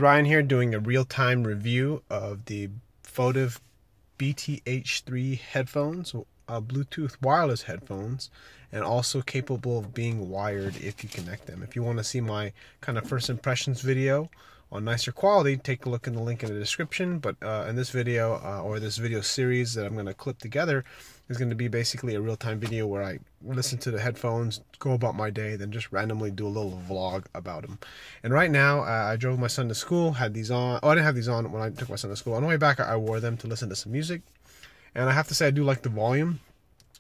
Ryan here doing a real-time review of the Photive BTH3 headphones, Bluetooth wireless headphones, and also capable of being wired if you connect them. If you want to see my kind of first impressions video on nicer quality, take a look in the link in the description. But in this video, or this video series that I'm going to clip together, is going to be basically a real-time video where I listen to the headphones, go about my day, then just randomly do a little vlog about them. And right now, I drove my son to school, had these on. Oh, I didn't have these on when I took my son to school. On the way back, I wore them to listen to some music. And I have to say, I do like the volume.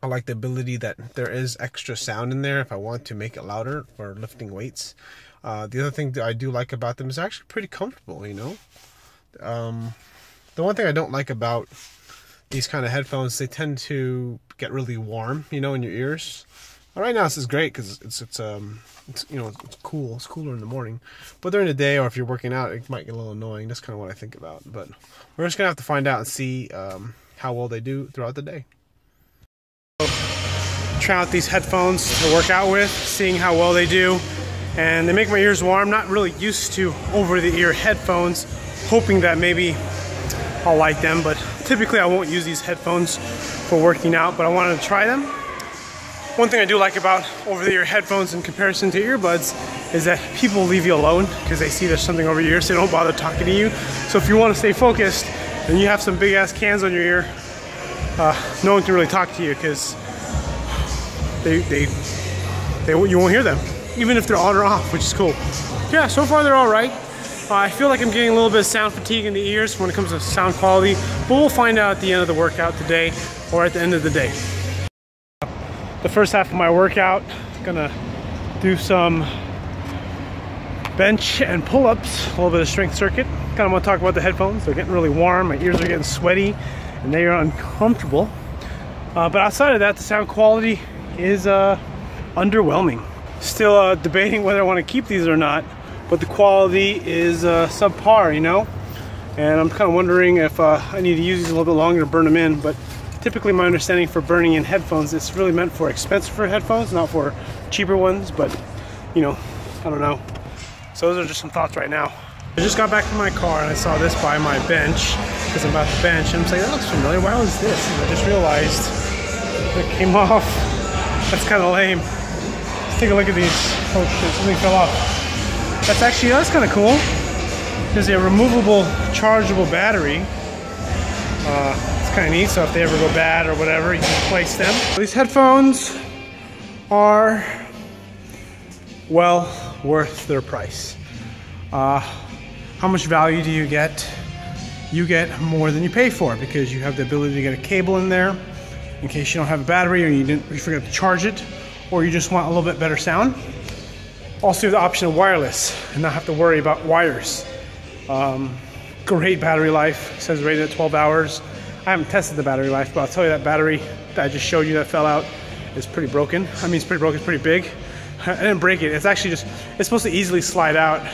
I like the ability that there is extra sound in there if I want to make it louder for lifting weights. The other thing that I do like about them is actually pretty comfortable, you know. The one thing I don't like about these kind of headphones, they tend to get really warm, you know, in your ears. Right now this is great because it's you know, it's cool. It's cooler in the morning, but during the day or if you're working out, it might get a little annoying. That's kind of what I think about. But we're just gonna have to find out and see how well they do throughout the day. Try out these headphones to work out with, seeing how well they do. And they make my ears warm. Not really used to over-the-ear headphones, hoping that maybe I'll like them, but typically I won't use these headphones for working out, but I wanted to try them. One thing I do like about over-the-ear headphones in comparison to earbuds is that people leave you alone because they see there's something over your ear, so they don't bother talking to you. So if you want to stay focused and you have some big-ass cans on your ear, no one can really talk to you because you won't hear them, even if they're on or off, which is cool. Yeah, so far they're all right. I feel like I'm getting a little bit of sound fatigue in the ears when it comes to sound quality, but we'll find out at the end of the workout today or at the end of the day. The first half of my workout, gonna do some bench and pull-ups, a little bit of strength circuit. Kind of want to talk about the headphones. They're getting really warm, my ears are getting sweaty, and they are uncomfortable. But outside of that, the sound quality is underwhelming. Still debating whether I want to keep these or not, but the quality is subpar, you know? And I'm kind of wondering if I need to use these a little bit longer to burn them in, but typically my understanding for burning in headphones, it's really meant for expensive headphones, not for cheaper ones, but you know, I don't know. So those are just some thoughts right now. I just got back from my car and I saw this by my bench, because I'm about to bench, and I'm saying, that looks familiar, why was this? And I just realized it came off. That's kind of lame. Let's take a look at these. Oh shit, something fell off. That's actually, that's kind of cool. There's a removable chargeable battery. It's kind of neat, so if they ever go bad or whatever, you can replace them. These headphones are well worth their price. How much value do you get? You get more than you pay for because you have the ability to get a cable in there in case you don't have a battery or you forgot to charge it, or you just want a little bit better sound. Also, the option of wireless and not have to worry about wires. Great battery life. It says rated at 12 hours. I haven't tested the battery life, but I'll tell you that battery that I just showed you that fell out is pretty broken. I mean, it's pretty broken, it's pretty big. I didn't break it. It's actually just, it's supposed to easily slide out.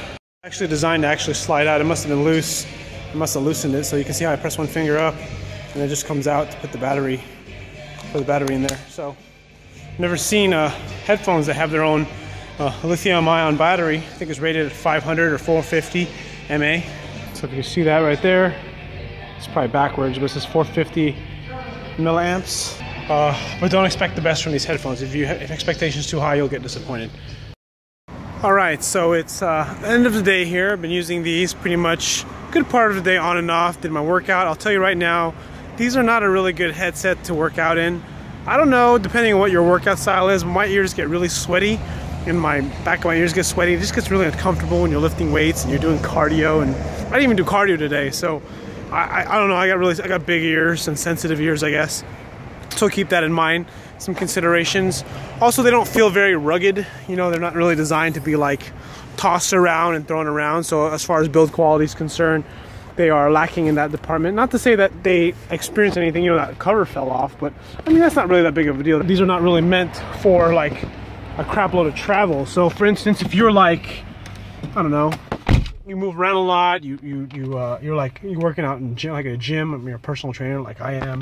Actually designed to actually slide out. It must have been loose. I must have loosened it. So you can see how I press one finger up and it just comes out to put the battery in there. So I've never seen headphones that have their own lithium-ion battery. I think it's rated at 500 or 450 mAh. So if you can see that right there, it's probably backwards, but it says 450 milliamps. But don't expect the best from these headphones. If expectations too high, you'll get disappointed. All right, so it's the end of the day here. I've been using these pretty much a good part of the day on and off. Did my workout. I'll tell you right now, these are not a really good headset to work out in. I don't know, depending on what your workout style is, my ears get really sweaty and my back of my ears get sweaty. It just gets really uncomfortable when you're lifting weights and you're doing cardio, and I didn't even do cardio today, so I don't know, I got big ears and sensitive ears, I guess. So keep that in mind, some considerations. Also, they don't feel very rugged, you know, they're not really designed to be like tossed around and thrown around. So as far as build quality is concerned, they are lacking in that department. Not to say that they experience anything, you know, that cover fell off, but I mean, that's not really that big of a deal. These are not really meant for like a crap load of travel. So for instance, if you're like, I don't know, you move around a lot, you're like, you're working out in gym, like a gym, you're a personal trainer like I am,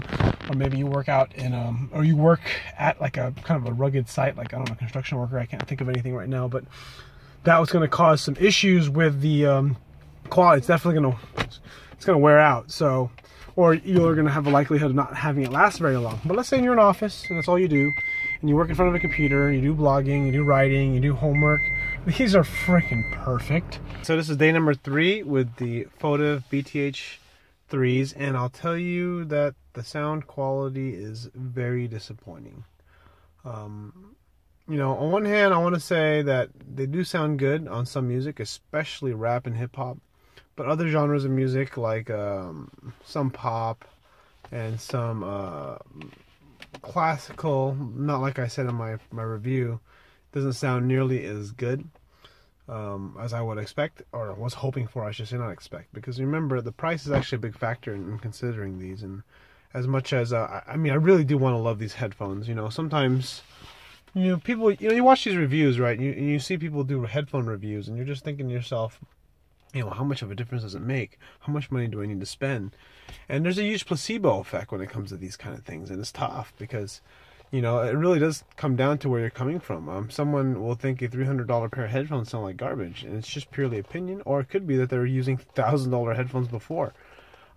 or maybe you work out in or you work at like a kind of a rugged site, like I don't know, construction worker, I can't think of anything right now, but that was going to cause some issues with the quality, it's gonna wear out. So, or you're gonna have a likelihood of not having it last very long. But let's say you're in an office and that's all you do, and you work in front of a computer, you do blogging, you do writing, you do homework. These are freaking perfect. So this is day number 3 with the Photive BTH3s, and I'll tell you that the sound quality is very disappointing. You know, on one hand, I want to say that they do sound good on some music, especially rap and hip hop. But other genres of music, like some pop and some classical, not like I said in my review, doesn't sound nearly as good as I would expect, or was hoping for, I should say, not expect. Because remember, the price is actually a big factor in considering these. And as much as, I mean, I really do want to love these headphones. You know, sometimes, you know, people, you know, you watch these reviews, right? You see people do headphone reviews, and you're just thinking to yourself, you know, how much of a difference does it make? How much money do I need to spend? And there's a huge placebo effect when it comes to these kind of things, and it's tough because, you know, it really does come down to where you're coming from. Someone will think a $300 pair of headphones sound like garbage, and it's just purely opinion, or it could be that they were using $1,000 headphones before.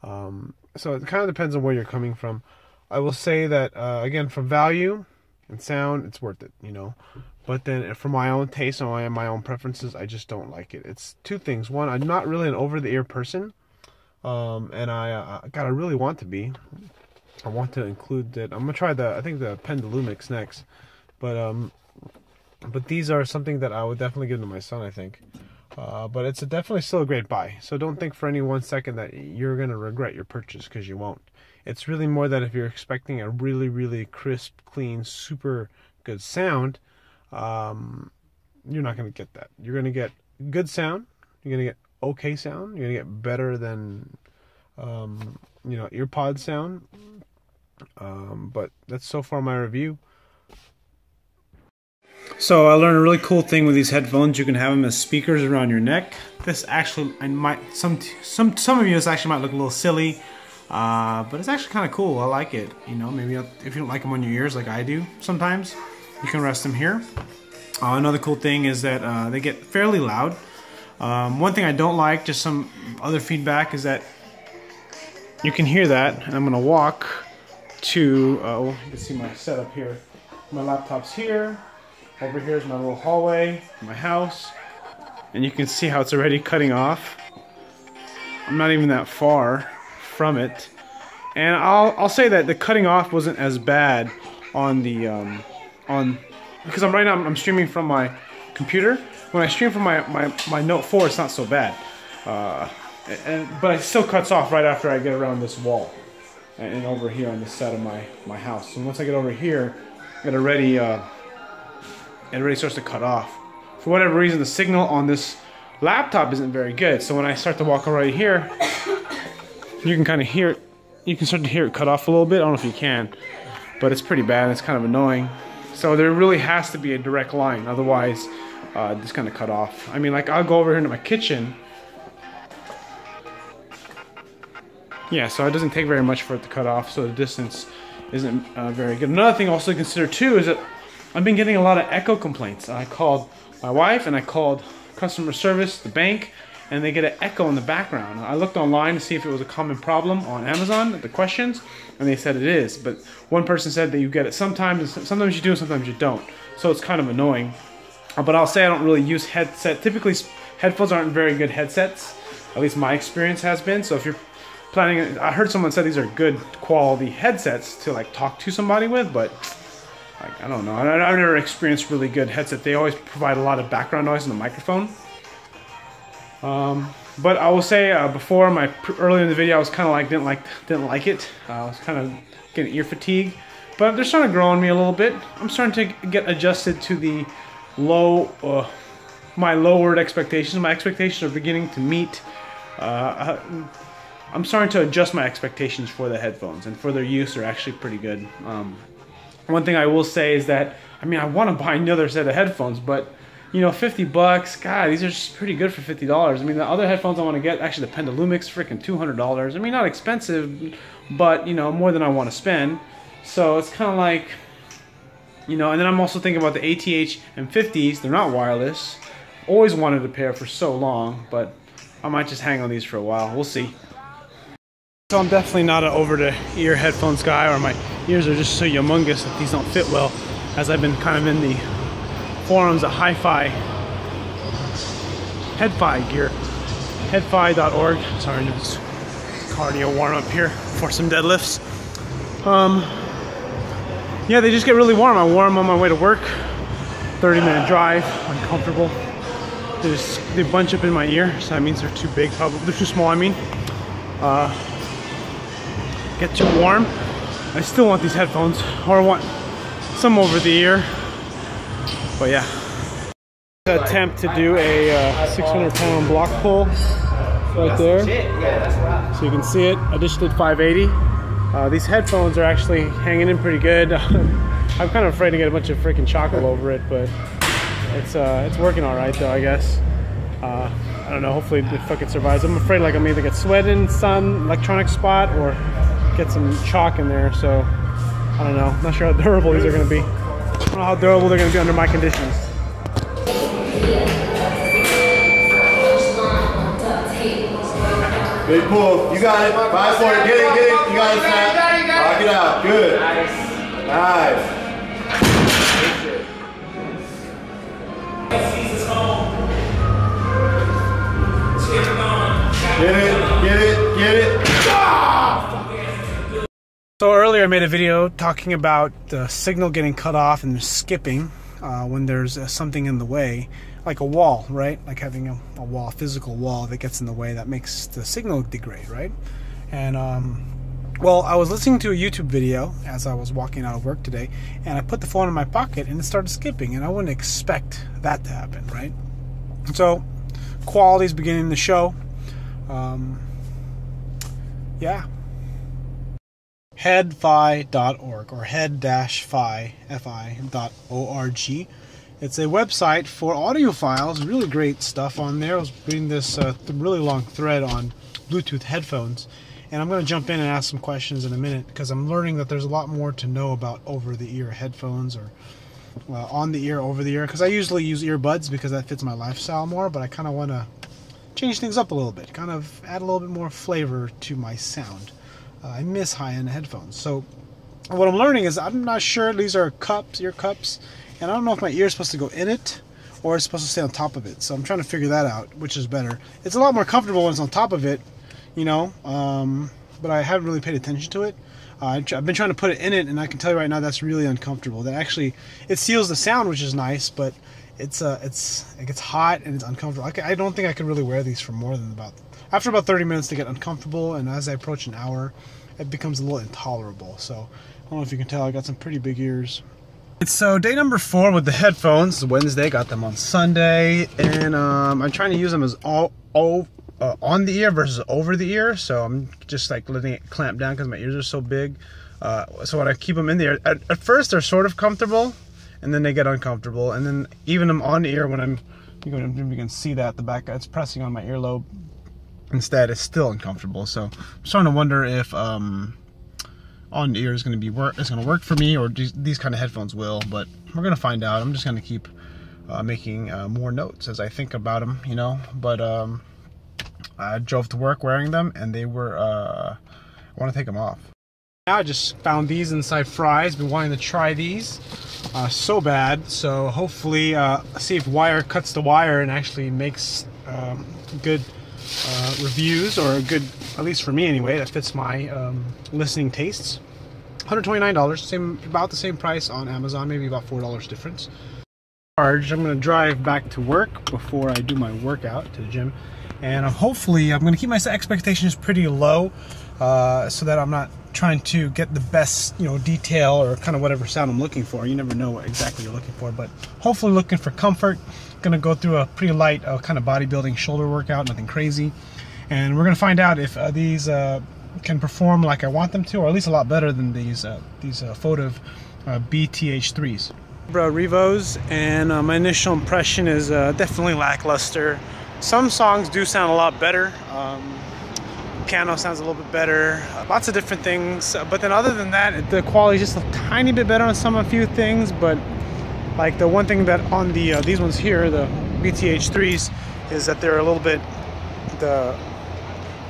So it kind of depends on where you're coming from. I will say that, again, for value and sound, it's worth it, you know. But then for my own taste and my own preferences, I just don't like it. It's two things. One, I'm not really an over-the-ear person, and God, I really want to be. I want to include that. I'm gonna try I think the Pendulumix next, but these are something that I would definitely give to my son, I think. But it's definitely still a great buy. So don't think for any 1 second that you're gonna regret your purchase, because you won't. It's really more that if you're expecting a really, really crisp, clean, super good sound, you're not gonna get that. You're gonna get good sound. You're gonna get okay sound. You're gonna get better than you know, earpod sound. But that's so far my review. So I learned a really cool thing with these headphones. You can have them as speakers around your neck. This actually, some of you, this actually might look a little silly, but it's actually kind of cool. I like it. You know, maybe if you don't like them on your ears like I do sometimes, you can rest them here. Another cool thing is that they get fairly loud. One thing I don't like, just some other feedback, is that you can hear that, and I'm gonna walk to, you can see my setup here. My laptop's here. Over here is my little hallway, my house, and you can see how it's already cutting off. I'm not even that far from it, and I'll say that the cutting off wasn't as bad on the because right now I'm streaming from my computer. When I stream from my Note 4, it's not so bad, but it still cuts off right after I get around this wall and over here on this side of my house. So once I get over here, it already starts to cut off. For whatever reason, the signal on this laptop isn't very good. So when I start to walk right here, you can kind of hear it. You can start to hear it cut off a little bit. I don't know if you can, but it's pretty bad. It's kind of annoying. So there really has to be a direct line, otherwise it's kind of cut off. I mean, like, I'll go over here into my kitchen. Yeah, so it doesn't take very much for it to cut off, so the distance isn't very good. Another thing also to consider too is that I've been getting a lot of echo complaints. I called my wife and I called customer service, the bank, and they get an echo in the background. I looked online to see if it was a common problem on Amazon, the questions, and they said it is. But one person said that you get it sometimes, and sometimes you do, and sometimes you don't. So it's kind of annoying. But I'll say I don't really use headset. Typically, headphones aren't very good headsets. At least my experience has been. So if you're planning, I heard someone say these are good quality headsets to like talk to somebody with, but like, I don't know. I've never experienced really good headsets. They always provide a lot of background noise in the microphone. But I will say before earlier in the video, I was kind of like didn't like it. I was kind of getting ear fatigue, but they're starting to grow on me a little bit. I'm starting to get adjusted to the my lowered expectations. My expectations are beginning to meet. I'm starting to adjust my expectations for the headphones, and for their use, they're actually pretty good. One thing I will say is that, I mean, I want to buy another set of headphones, but you know, 50 bucks, God, these are just pretty good for $50. I mean, the other headphones I want to get, actually the Pendulumix, freaking $200. I mean, not expensive, but you know, more than I want to spend. So it's kind of like, you know, and then I'm also thinking about the ATH M50s. They're not wireless. Always wanted a pair for so long, but I might just hang on these for a while. We'll see. So I'm definitely not an over-the-ear headphones guy, or my ears are just so humongous that these don't fit well, as I've been kind of in the forums of hi-fi, headfi gear, headfi.org. Sorry, just cardio warm up here for some deadlifts. Yeah, they just get really warm. I wore them on my way to work. 30-minute drive, uncomfortable. They bunch up in my ear, so that means they're too big, probably. They're too small, I mean. Get too warm. I still want these headphones, or I want some over the ear. But yeah. Attempt to do a 600-pound block pull right there. So you can see it. I just did 580. These headphones are actually hanging in pretty good. I'm kind of afraid to get a bunch of freaking chocolate over it, but it's working all right though, I guess. I don't know, hopefully it fucking survives. I'm afraid like I'm either get sweat in some electronic spot or get some chalk in there, so I don't know. I'm not sure how durable these are gonna be. I don't know how durable they're gonna be under my conditions. Big pull. You got it. 540. Get it. You got it, Sam. Lock it out. Good. Nice. Get it. So earlier I made a video talking about the signal getting cut off and skipping when there's something in the way, like a wall, right? Like having a wall, a physical wall that gets in the way that makes the signal degrade, right? And well, I was listening to a YouTube video as I was walking out of work today, and I put the phone in my pocket and it started skipping, and I wouldn't expect that to happen, right? So quality's beginning to show. Yeah. Headfi.org or head-fi.org. It's a website for audiophiles. Really great stuff on there. I was reading this really long thread on Bluetooth headphones, and I'm going to jump in and ask some questions in a minute because I'm learning that there's a lot more to know about over-the-ear headphones or on-the-ear, over-the-ear, because I usually use earbuds because that fits my lifestyle more, but I kind of want to change things up a little bit, kind of add a little bit more flavor to my sound. I miss high-end headphones. So what I'm learning is I'm not sure. These are cups, ear cups, and I don't know if my ear is supposed to go in it or it's supposed to stay on top of it. So I'm trying to figure that out, which is better. It's a lot more comfortable when it's on top of it, you know, but I haven't really paid attention to it. I've been trying to put it in it, and I can tell you right now that's really uncomfortable. That actually, it seals the sound, which is nice, but it gets hot and it's uncomfortable. I don't think I could really wear these for more than after about 30 minutes they get uncomfortable, and as I approach an hour it becomes a little intolerable. So I don't know if you can tell, I got some pretty big ears. So day number 4 with the headphones. It's Wednesday, got them on Sunday, and I'm trying to use them as all on the ear versus over the ear. So I'm just like letting it clamp down because my ears are so big. So when I keep them in the ear, at first they're sort of comfortable, and then they get uncomfortable, and then even I'm on the ear when you can see that the back, it's pressing on my earlobe. Instead, it's still uncomfortable. So I'm starting to wonder if on the ear is going to work for me, or these kind of headphones will. But we're going to find out. I'm just going to keep making more notes as I think about them, you know. But I drove to work wearing them, and they were. I want to take them off. Now I just found these inside Fry's. Been wanting to try these so bad. So hopefully, see if wire cuts the wire and actually makes good reviews, or a good, at least for me anyway, that fits my listening tastes. $129, about the same price on Amazon, maybe about $4 difference. I'm going to drive back to work before I do my workout to the gym, and hopefully I'm going to keep my expectations pretty low, so that I'm not trying to get the best, you know, detail or kind of whatever sound I'm looking for. You never know what exactly you're looking for, but hopefully looking for comfort. Gonna go through a pretty light kind of bodybuilding shoulder workout, nothing crazy, and we're gonna find out if these can perform like I want them to, or at least a lot better than these Photive BTH3s. Jabra Revos, and my initial impression is definitely lackluster. Some songs do sound a lot better. Piano sounds a little bit better, lots of different things, but then other than that, the quality is just a tiny bit better on a few things. But like the one thing that on the these ones here, the BTH3s, is that they're a little bit the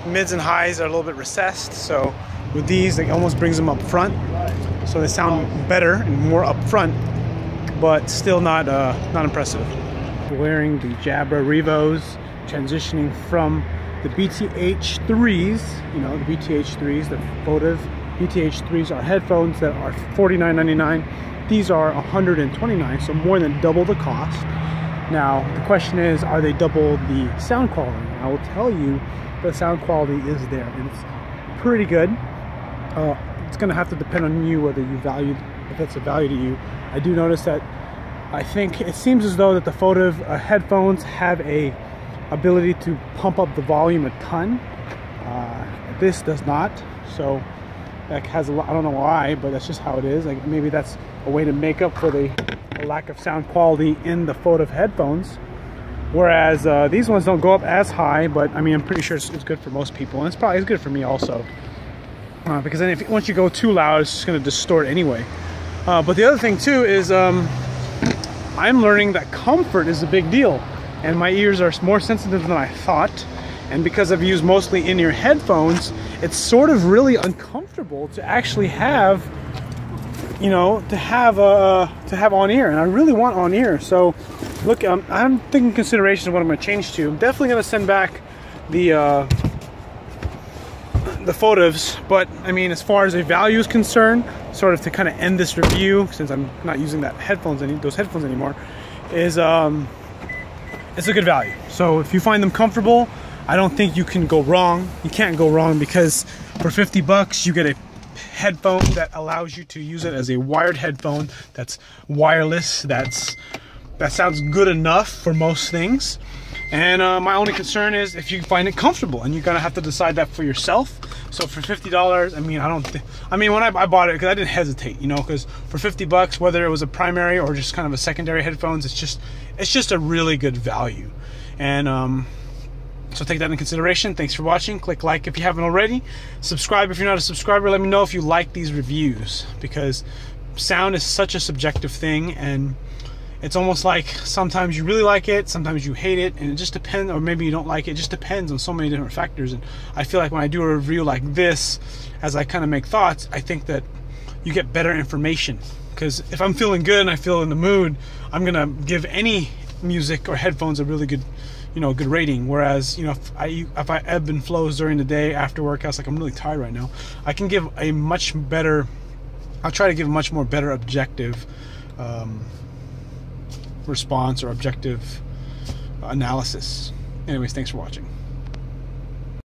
mids and highs are a little bit recessed, so with these it almost brings them up front, so they sound better and more up front, but still not impressive. Wearing the Jabra Revos, transitioning from the BTH3s, you know, the BTH3s, the Photive BTH3s are headphones that are $49.99. These are $129, so more than double the cost. Now, the question is, are they double the sound quality? I will tell you, the sound quality is there, and it's pretty good. It's gonna have to depend on you whether you value, if that's a value to you. I do notice that I think it seems as though that the Photive headphones have a ability to pump up the volume a ton. This does not, so that has a lot, I don't know why, but that's just how it is. Like, maybe that's a way to make up for the lack of sound quality in the Photive headphones. Whereas these ones don't go up as high, but I mean, I'm pretty sure it's good for most people, and it's probably good for me also. Because then once you go too loud, it's just going to distort anyway. But the other thing too is I'm learning that comfort is a big deal, and my ears are more sensitive than I thought. And because I've used mostly in-ear headphones, it's sort of really uncomfortable to actually have, you know, to have on ear, and I really want on ear. So look, I'm thinking consideration of what I'm going to change to. I'm definitely going to send back the Photives, but I mean, as far as a value is concerned, sort of to kind of end this review, since I'm not using those headphones anymore, is it's a good value. So if you find them comfortable, I don't think you can go wrong. You can't go wrong, because for 50 bucks you get a headphone that allows you to use it as a wired headphone that's wireless, that sounds good enough for most things. And my only concern is if you find it comfortable, and you're gonna have to decide that for yourself. So for $50, I mean, when I bought it, because I didn't hesitate, you know, because for 50 bucks, whether it was a primary or just kind of a secondary headphones, it's just a really good value. And so take that into consideration. Thanks for watching. Click like if you haven't already. Subscribe if you're not a subscriber. Let me know if you like these reviews, because sound is such a subjective thing, and it's almost like sometimes you really like it, sometimes you hate it, and it just depends, or maybe you don't like it. It just depends on so many different factors. And I feel like when I do a review like this, as I kind of make thoughts, I think that you get better information. Because if I'm feeling good and I feel in the mood, I'm gonna give any music or headphones a really good, you know, good rating. Whereas, you know, if I ebb and flows during the day after workouts, like I'm really tired right now, I can give a much better, I'll try to give a much more better objective response or objective analysis. Anyways, thanks for watching.